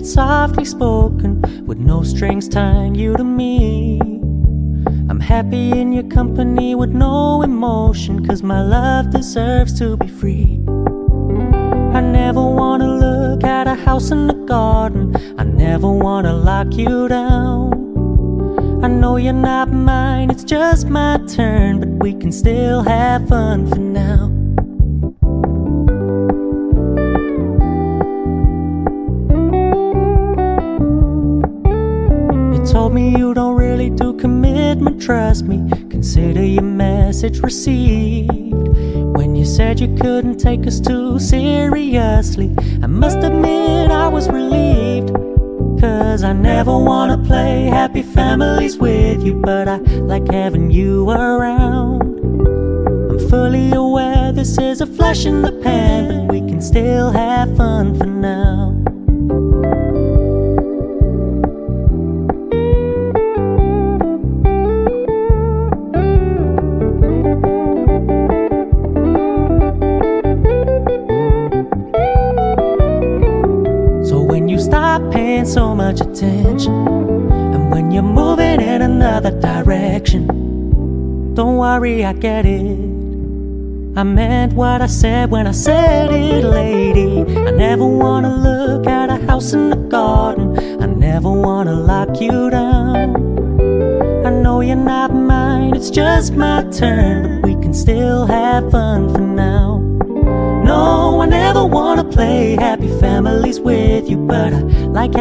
softly spoken, with no strings tying you to me. I'm happy in your company with no emotion, 'cause my love deserves to be free. I never wanna look at a house in the garden, I never wanna lock you down. I know you're not mine, it's just my turn, but we can still have fun for now. You told me you don't really do commitment, trust me, consider your message received. When you said you couldn't take us too seriously, I must admit I was relieved. 'Cause I never wanna play happy families with you, but I like having you around. I'm fully aware this is a flash in the pan, but we can still have fun for now. Stop paying so much attention, and when you're moving in another direction, don't worry, I get it. I meant what I said when I said it, lady. I never wanna look at a house in the garden, I never wanna lock you down. I know you're not mine, it's just my turn, but we can still have fun for now. No, I never wanna play happy families with you, but I like